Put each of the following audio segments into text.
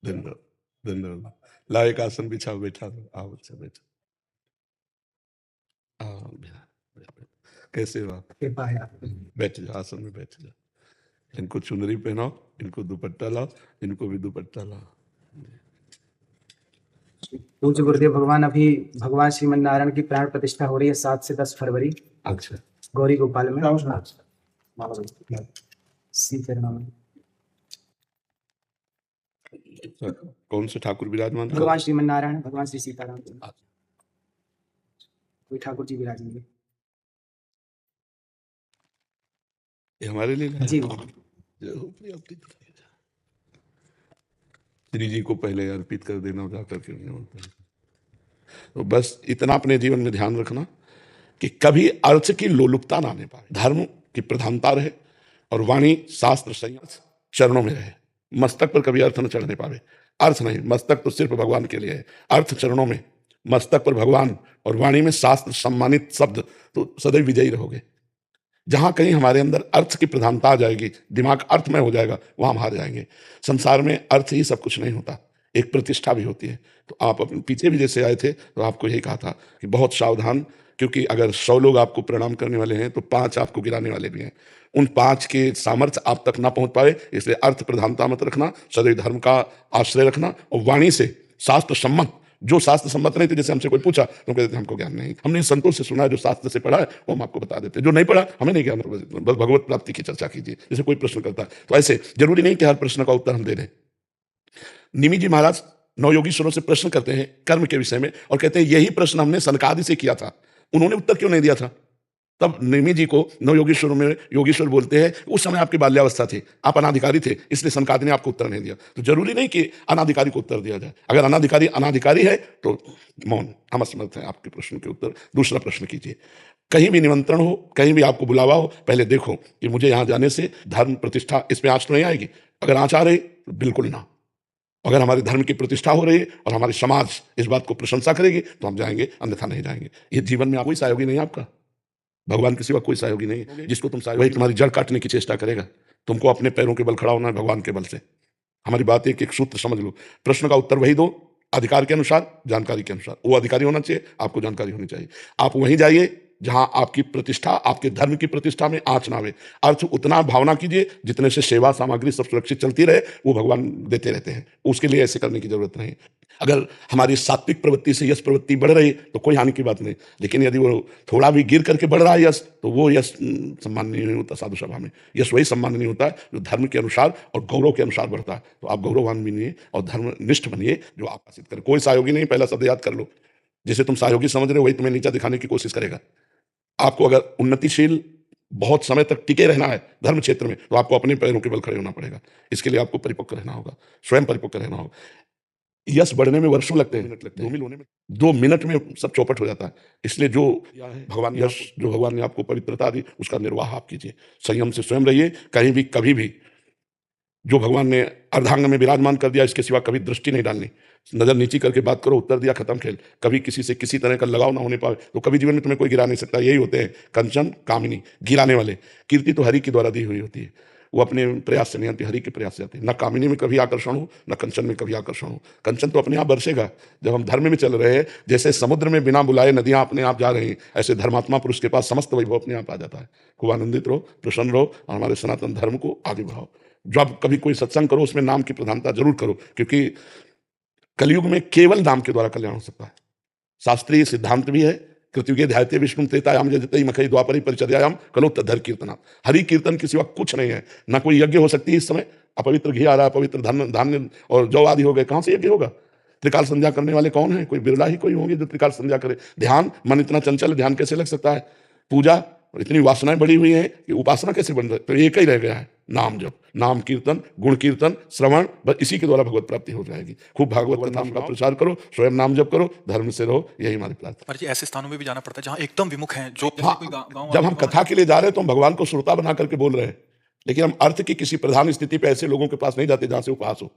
धन्यवाद, धन्यवाद। लाओ एक आसन बिछाओ, बैठा दो। आओ बच्चा बैठो। हाँ, कैसे हो आप? कृपा है आपकी। बैठ जाओ, आसन में बैठ जाओ। इनको चुनरी पहनाओ, इनको दुपट्टा लाओ, इनको भी दुपट्टा लाओ। पूज्य गुरुदेव भगवान, अभी भगवान श्रीमन नारायण की प्राण प्रतिष्ठा हो रही है 7 से 10 फरवरी अच्छा, गौरी गोपाल में। श्री चरणों में कौन से ठाकुर विराजमान? भगवान श्रीमन नारायण, भगवान श्री सीताराम, कोई ठाकुर जी विराजेंगे। ये हमारे लिए लाया? जी श्री जी को पहले अर्पित कर देना, जाकर के नहीं होता है। तो बस इतना अपने जीवन में ध्यान रखना कि कभी अर्थ की लोलुपता ना आने पाए, धर्म की प्रधानता रहे और वाणी शास्त्र संयम चरणों में रहे। मस्तक पर कभी अर्थ न चढ़ने पावे। अर्थ नहीं, मस्तक तो सिर्फ भगवान के लिए है, अर्थ चरणों में, मस्तक पर भगवान और वाणी में शास्त्र सम्मानित शब्द, तो सदैव विजयी रहोगे। जहां कहीं हमारे अंदर अर्थ की प्रधानता आ जाएगी, दिमाग अर्थमय हो जाएगा, वहां हम हार जाएंगे। संसार में अर्थ ही सब कुछ नहीं होता, एक प्रतिष्ठा भी होती है। तो आप अपने पीछे भी जैसे आए थे तो आपको यही कहा था कि बहुत सावधान, क्योंकि अगर 100 लोग आपको प्रणाम करने वाले हैं तो 5 आपको गिराने वाले भी हैं। उन 5 के सामर्थ्य आप तक ना पहुंच पाए, इसलिए अर्थ प्रधानता मत रखना, सदैव धर्म का आश्रय रखना और वाणी से शास्त्र सम्मत, जो शास्त्र सम्मत नहीं थे, जैसे हमसे कोई पूछा तो कहते हमको ज्ञान नहीं। हमने संतों से सुना है, जो शास्त्र से पढ़ा है वो हम आपको बता देते हैं, जो नहीं पढ़ा हमें नहीं ज्ञान। बस भगवत प्राप्ति की चर्चा कीजिए। जैसे कोई प्रश्न करता है तो ऐसे जरूरी नहीं कि हर प्रश्न का उत्तर हम दे दें। निमि जी महाराज नवयोगीश्वरों से प्रश्न करते हैं कर्म के विषय में और कहते हैं यही प्रश्न हमने सनकादि से किया था, उन्होंने उत्तर क्यों नहीं दिया था? तब निमि जी को नवयोगीश्वरों में योगीश्वर बोलते हैं उस समय आपकी बाल्यावस्था थी, आप अनाधिकारी थे, इसलिए सनकादि ने आपको उत्तर नहीं दिया। तो जरूरी नहीं कि अनाधिकारी को उत्तर दिया जाए। अगर अनाधिकारी अनाधिकारी है तो मौन, हम असमर्थ हैं आपके प्रश्न के उत्तर। दूसरा प्रश्न कीजिए। कहीं भी निमंत्रण हो, कहीं भी आपको बुलावा हो, पहले देखो कि मुझे यहाँ जाने से धर्म प्रतिष्ठा इस पे आंच तो नहीं आएगी। अगर आंच आ रही तो बिल्कुल ना। अगर हमारे धर्म की प्रतिष्ठा हो रही है और हमारे समाज इस बात को प्रशंसा करेगी तो हम जाएंगे, अन्यथा नहीं जाएंगे। ये जीवन में कोई सहयोगी नहीं आपका, भगवान के सिवा कोई सहयोगी नहीं है। जिसको तुम सहयोगी, वही तुम्हारी जड़ काटने की चेष्टा करेगा। तुमको अपने पैरों के बल खड़ा होना है, भगवान के बल से। हमारी बात एक सूत्र समझ लो, प्रश्न का उत्तर वही दो, अधिकार के अनुसार, जानकारी के अनुसार। वो अधिकारी होना चाहिए, आपको जानकारी होनी चाहिए। आप वहीं जाइए जहां आपकी प्रतिष्ठा, आपके धर्म की प्रतिष्ठा में आंच ना आवे। अर्थ उतना भावना कीजिए जितने से सेवा सामग्री सब सुरक्षित चलती रहे, वो भगवान देते रहते हैं। उसके लिए ऐसे करने की जरूरत नहीं। अगर हमारी सात्विक प्रवृत्ति से यश प्रवृत्ति बढ़ रही तो कोई हानि की बात नहीं, लेकिन यदि वो थोड़ा भी गिर करके बढ़ रहा है यश, तो वो यश सम्माननीय नहीं होता। साधु सभा में यश वही सम्माननीय होता है जो धर्म के अनुसार और गौरव के अनुसार बढ़ता है। तो आप गौरववान बनिए और धर्मनिष्ठ बनिए, जो आपका सिद्ध करे। कोई सहयोगी नहीं, पहला शब्द याद कर लो। जिसे तुम सहयोगी समझ रहे हो वही तुम्हें नीचा दिखाने की कोशिश करेगा। आपको अगर उन्नतिशील बहुत समय तक टिके रहना है धर्म क्षेत्र में, तो आपको अपने पैरों के बल खड़े होना पड़ेगा। इसके लिए आपको परिपक्व रहना होगा, स्वयं परिपक्व रहना होगा। यश बढ़ने में वर्षों लगते हैं, 2 मिनट में सब चौपट हो जाता है। इसलिए जो भगवान यश, जो भगवान ने आपको पवित्रता दी, उसका निर्वाह आप कीजिए। संयम से स्वयं रहिए। कहीं भी कभी भी जो भगवान ने अर्धांग में विराजमान कर दिया, इसके सिवा कभी दृष्टि नहीं डालनी। नजर नीची करके बात करो, उत्तर दिया, खत्म खेल। कभी किसी से किसी तरह का लगाव ना होने पाए तो कभी जीवन में तुम्हें कोई गिरा नहीं सकता। यही होते हैं कंचन कामिनी, गिराने वाले। कीर्ति तो हरि के द्वारा दी हुई होती है, वो अपने प्रयास से नहीं आती, हरि के प्रयास से आती है। न कामिनी में कभी आकर्षण हो, न कंचन में कभी आकर्षण हो। कंचन तो अपने आप बरसेगा जब हम धर्म में चल रहे हैं। जैसे समुद्र में बिना बुलाए नदियां अपने आप जा रही हैं, ऐसे धर्मात्मा पुरुष के पास समस्त वैभव अपने आप आ जाता है। खूब आनंदित रहो, प्रसन्न रहो और हमारे सनातन धर्म को आगे बढ़ाओ। जब कभी कोई सत्संग करो उसमें नाम की प्रधानता जरूर करो, क्योंकि कलयुग में केवल नाम के द्वारा कल्याण हो सकता है। शास्त्रीय सिद्धांत भी है, कृत्युगे ध्यायते विष्णु त्रेतायाम जयते मखई द्वापरी परिचर्यायाम कलो तद्धर कीर्तना। हरि कीर्तन के सिवा कुछ नहीं है। ना कोई यज्ञ हो सकती है इस समय। अपवित्र घी आ रहा है, पवित्र धान्य और जौ आदि हो गए, कहां से यज्ञ होगा? त्रिकाल संध्या करने वाले कौन है? कोई बिरला ही कोई होंगे जो त्रिकाल संध्या करे। ध्यान, मन इतना चंचल, ध्यान कैसे लग सकता है? पूजा, इतनी वासनाएं बढ़ी हुई हैं कि उपासना कैसे बन रही? तो एक ही रह गया है, नाम जप, नाम कीर्तन, गुण कीर्तन, श्रवण, बस इसी के द्वारा भगवत प्राप्ति हो जाएगी। खूब भागवत नाम का प्रचार करो, स्वयं नाम जप करो, धर्म से रहो, यही हमारी प्रार्थना। पर जी ऐसे स्थानों में भी जाना पड़ता है जहाँ एकदम विमुख हैं, जो हाँ, कोई गाँव जब हम कथा के लिए जा रहे हैं तो हम भगवान को श्रोता बना करके बोल रहे हैं, लेकिन हम अर्थ की किसी प्रधान स्थिति पे ऐसे लोगों के पास नहीं जाते जहां से उपहास हो।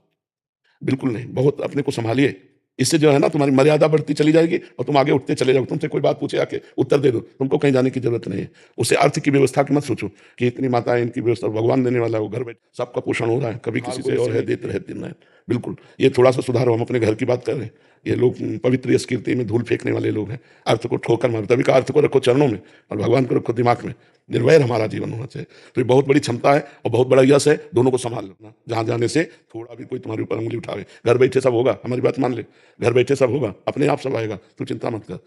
बिल्कुल नहीं, बहुत अपने को संभालिए। इससे जो है ना तुम्हारी मर्यादा बढ़ती चली जाएगी और तुम आगे उठते चले जाओ। तुमसे कोई बात पूछे आके उत्तर दे दो, तुमको कहीं जाने की जरूरत नहीं है। उससे अर्थ की व्यवस्था की मत सोचो कि इतनी माताएं, इनकी व्यवस्था भगवान देने वाला है, वो घर बैठ सबका पोषण हो रहा है, कभी किसी से और है, देते रहे दिन रात। बिल्कुल ये थोड़ा सा सुधारो। हम अपने घर की बात कर रहे हैं, ये लोग पवित्र यश कीर्ति में धूल फेंकने वाले लोग हैं, अर्थ को ठोकर मार। तभी का अर्थ को रखो चरणों में और भगवान को रखो दिमाग में। निर्वैर हमारा जीवन होना चाहिए। तो ये बहुत बड़ी क्षमता है और बहुत बड़ा यश है। दोनों को संभाल लेना, जहां जाने से थोड़ा भी कोई तुम्हारे ऊपर उंगली उठावे। घर बैठे सब होगा, हमारी बात मान ले, घर बैठे सब होगा, अपने आप सब आएगा, तू चिंता मत कर।